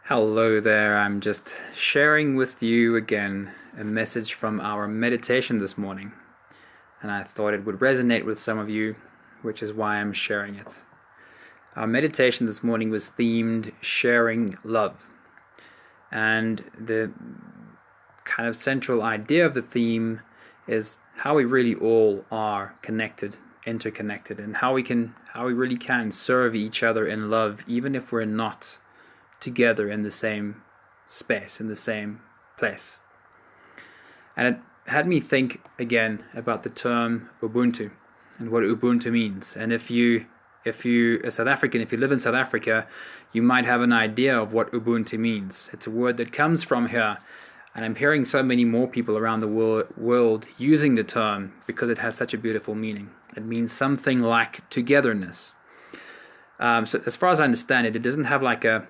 Hello there, I'm just sharing with you again a message from our meditation this morning, and I thought it would resonate with some of you, which is why I'm sharing it. Our meditation this morning was themed sharing love, and the kind of central idea of the theme is how we really all are connected, interconnected, and how we really can serve each other in love even if we're not together in the same space, in the same place. And it had me think again about the term Ubuntu and what Ubuntu means. And if you are South African, if you live in South Africa, you might have an idea of what Ubuntu means. It's a word that comes from here, and I'm hearing so many more people around the world using the term because it has such a beautiful meaning. It means something like togetherness. So as far as I understand it, it doesn't have like a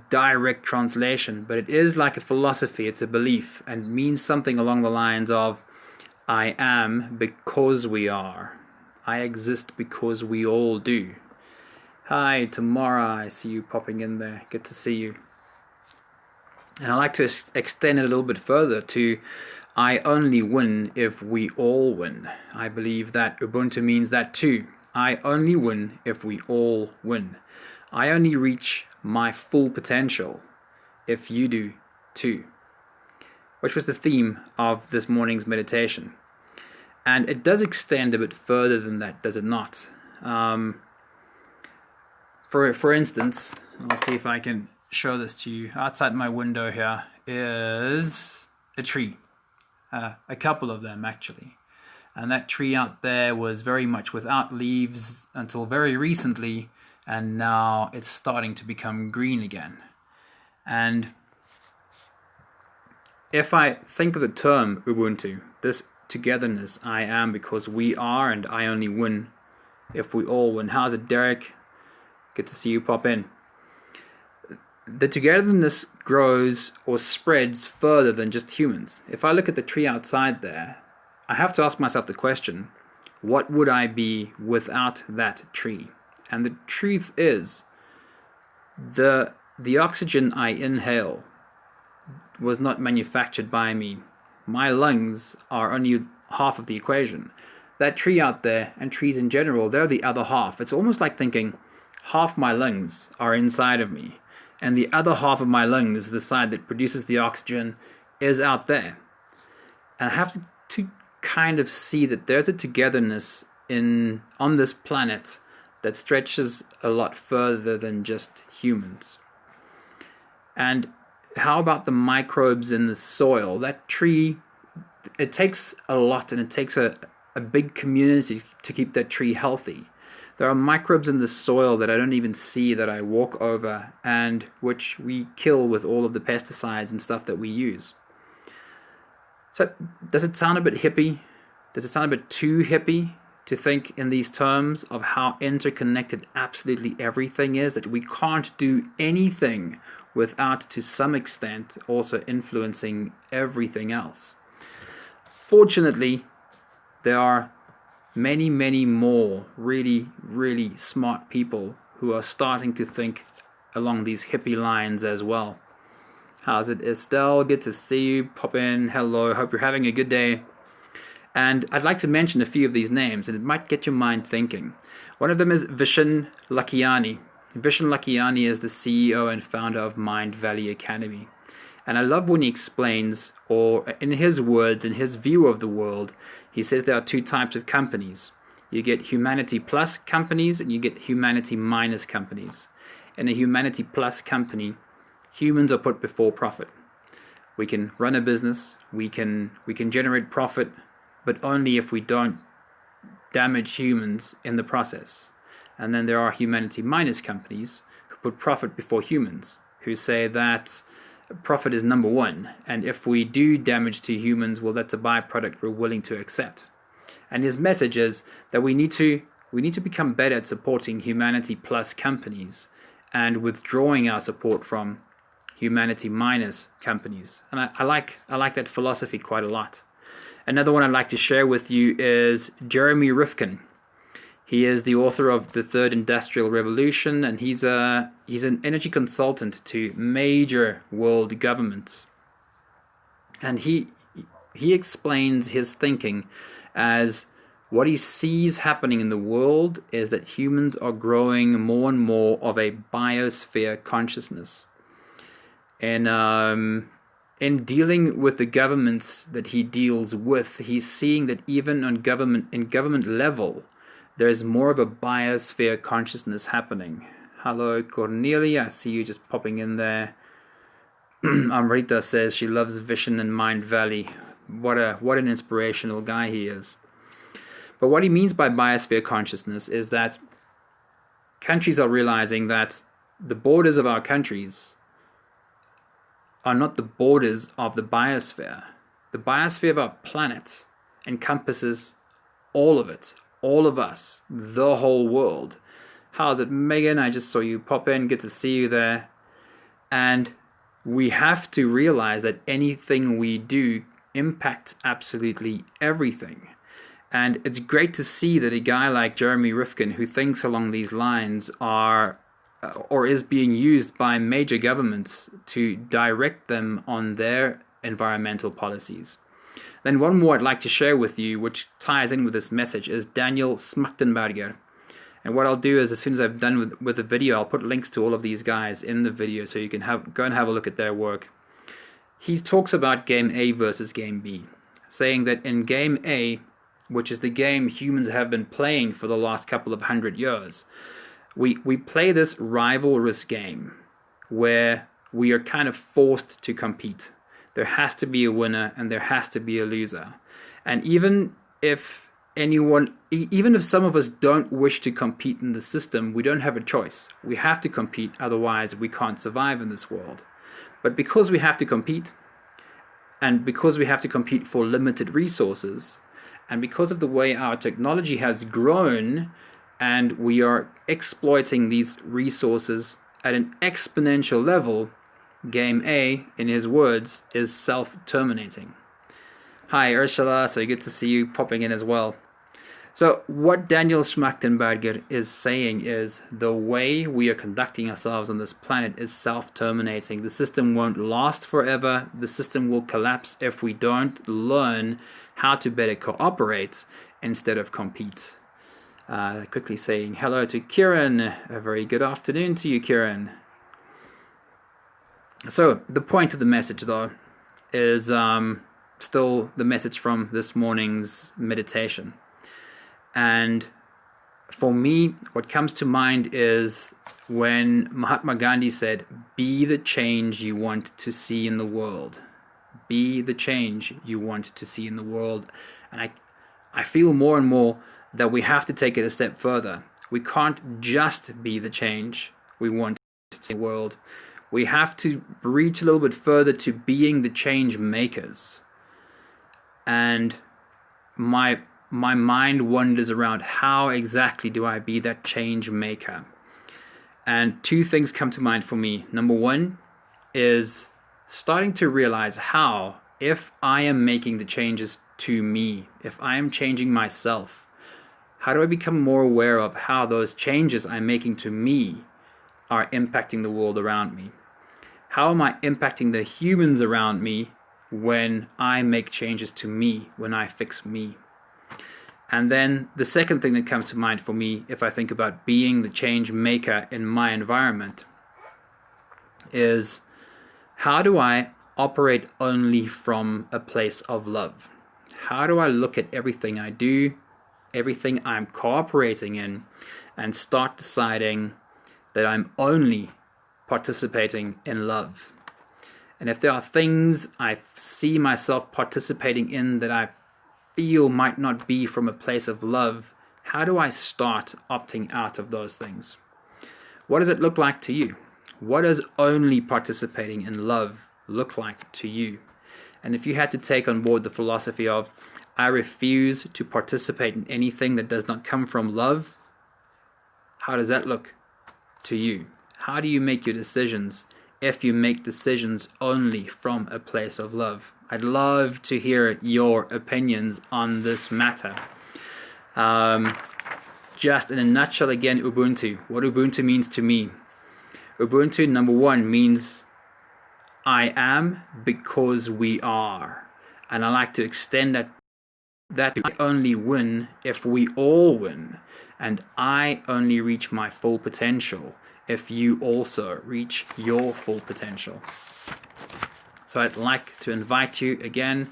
direct translation, but it is like a philosophy, it's a belief, and means something along the lines of, I am because we are. I exist because we all do. Hi, Tamara, I see you popping in there. Good to see you. And I like to extend it a little bit further to, I only win if we all win. I believe that Ubuntu means that too. I only win if we all win. I only reach my full potential if you do too, which was the theme of this morning's meditation. And it does extend a bit further than that, does it not? For instance, I'll see if I can show this to you. Outside my window here is a tree, a couple of them actually. And that tree out there was very much without leaves until very recently, and now it's starting to become green again. And if I think of the term Ubuntu, this togetherness, I am because we are, and I only win if we all win. How's it, Derek? Good to see you pop in. The togetherness grows or spreads further than just humans. If I look at the tree outside there, I have to ask myself the question, what would I be without that tree? And the truth is, the oxygen I inhale was not manufactured by me. My lungs are only half of the equation. That tree out there, and trees in general, they're the other half. It's almost like thinking half my lungs are inside of me, and the other half of my lungs, the side that produces the oxygen, is out there. And I have to kind of see that there's a togetherness on this planet that stretches a lot further than just humans. And how about the microbes in the soil? That tree, it takes a lot, and it takes a big community to keep that tree healthy. There are microbes in the soil that I don't even see, that I walk over, and which we kill with all of the pesticides and stuff that we use. So does it sound a bit hippie? Does it sound a bit too hippie to think in these terms of how interconnected absolutely everything is, that we can't do anything without, to some extent, also influencing everything else? Fortunately, there are many, many more really, really smart people who are starting to think along these hippie lines as well. How's it, Estelle? Good to see you. Pop in. Hello. Hope you're having a good day. And I'd like to mention a few of these names, and it might get your mind thinking. One of them is Vishen Lakhiani. Vishen Lakhiani is the CEO and founder of Mind Valley Academy. And I love when he explains, or in his words, in his view of the world, he says there are two types of companies. You get humanity plus companies, and you get humanity minus companies. In a humanity plus company, humans are put before profit. We can run a business, we can generate profit, but only if we don't damage humans in the process. And then there are humanity minus companies who put profit before humans, who say that profit is number one, and if we do damage to humans, well, that's a byproduct we're willing to accept. And his message is that we need to become better at supporting humanity plus companies and withdrawing our support from humanity minus companies. And I like that philosophy quite a lot. Another one I'd like to share with you is Jeremy Rifkin. He is the author of The Third Industrial Revolution, and he's an energy consultant to major world governments. And he explains his thinking as what he sees happening in the world is that humans are growing more and more of a biosphere consciousness. And in dealing with the governments that he deals with, he's seeing that even on government level, there's more of a biosphere consciousness happening. Hello, Cornelia. I see you just popping in there. Amrita says she loves Vision and Mind Valley. What an inspirational guy he is. But what he means by biosphere consciousness is that countries are realizing that the borders of our countries are not the borders of the biosphere. The biosphere of our planet encompasses all of it, all of us, the whole world. How's it, Megan? I just saw you pop in. Good to see you there. And we have to realize that anything we do impacts absolutely everything. And it's great to see that a guy like Jeremy Rifkin, who thinks along these lines, is being used by major governments to direct them on their environmental policies. Then one more I'd like to share with you, which ties in with this message, is Daniel Smachtenberger. And what I'll do is, as soon as I've done with the video, I'll put links to all of these guys in the video so you can go and have a look at their work. He talks about game A versus game B, saying that in game A, which is the game humans have been playing for the last couple of 100 years, we play this rivalrous game where we are kind of forced to compete. There has to be a winner and there has to be a loser. And even if some of us don't wish to compete in the system, we don't have a choice. We have to compete, otherwise we can't survive in this world. But because we have to compete, and because we have to compete for limited resources, and because of the way our technology has grown, and we are exploiting these resources at an exponential level, game A, in his words, is self-terminating. Hi Ursula, so good to see you popping in as well. So what Daniel Schmachtenberger is saying is the way we are conducting ourselves on this planet is self-terminating. The system won't last forever. The system will collapse if we don't learn how to better cooperate instead of compete. Quickly saying hello to Kieran. A very good afternoon to you, Kieran. So the point of the message, though, is still the message from this morning's meditation. And for me, what comes to mind is when Mahatma Gandhi said, "Be the change you want to see in the world." Be the change you want to see in the world. And I feel more and more that we have to take it a step further. We can't just be the change we want to see in the world. We have to reach a little bit further to being the change makers. And my mind wanders around, how exactly do I be that change maker? And two things come to mind for me. Number one is starting to realize how, if I am making the changes to me, if I am changing myself, how do I become more aware of how those changes I'm making to me are impacting the world around me? How am I impacting the humans around me when I make changes to me, when I fix me? And then the second thing that comes to mind for me, if I think about being the change maker in my environment, is how do I operate only from a place of love? How do I look at everything I do, everything I'm cooperating in, and start deciding that I'm only participating in love? And if there are things I see myself participating in that I feel might not be from a place of love, how do I start opting out of those things? What does it look like to you? What does only participating in love look like to you? And if you had to take on board the philosophy of, I refuse to participate in anything that does not come from love, how does that look to you? How do you make your decisions if you make decisions only from a place of love? I'd love to hear your opinions on this matter. just in a nutshell again, Ubuntu. What Ubuntu means to me. Ubuntu, number one, means I am because we are. And I like to extend that I only win if we all win. And I only reach my full potential if you also reach your full potential. So I'd like to invite you again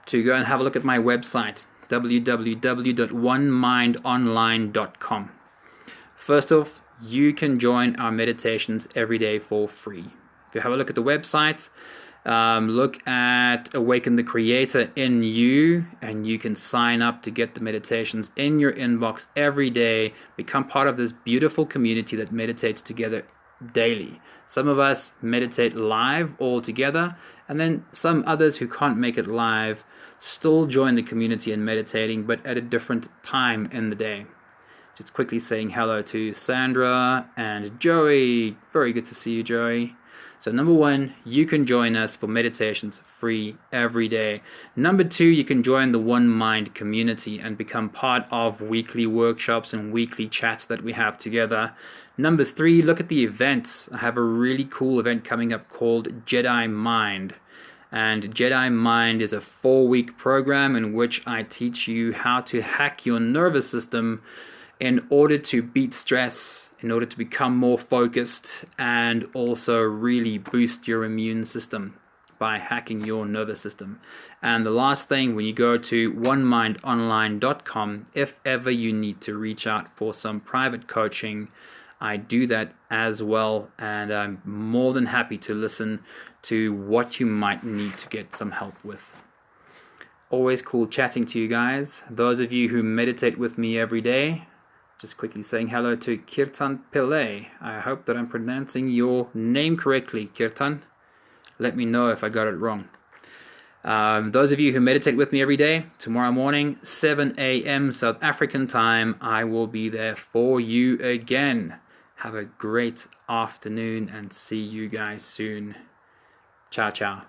to go and have a look at my website, www.onemindonline.com. First off, you can join our meditations every day for free. If you have a look at the website, look at Awaken the Creator in You, and you can sign up to get the meditations in your inbox every day. Become part of this beautiful community that meditates together daily. Some of us meditate live all together, and then some others who can't make it live still join the community in meditating, but at a different time in the day. Just quickly saying hello to Sandra and Joey. Very good to see you, Joey. So number one, you can join us for meditations free every day. Number two, you can join the One Mind community and become part of weekly workshops and weekly chats that we have together. Number three, look at the events. I have a really cool event coming up called Jedi Mind. And Jedi Mind is a 4-week program in which I teach you how to hack your nervous system in order to beat stress, in order to become more focused, and also really boost your immune system by hacking your nervous system. And the last thing, when you go to onemindonline.com, if ever you need to reach out for some private coaching, I do that as well, and I'm more than happy to listen to what you might need to get some help with. Always cool chatting to you guys. Those of you who meditate with me every day, just quickly saying hello to Kirtan Pillay. I hope that I'm pronouncing your name correctly, Kirtan. Let me know if I got it wrong. Those of you who meditate with me every day, tomorrow morning, 7 a.m. South African time, I will be there for you again. Have a great afternoon and see you guys soon. Ciao, ciao.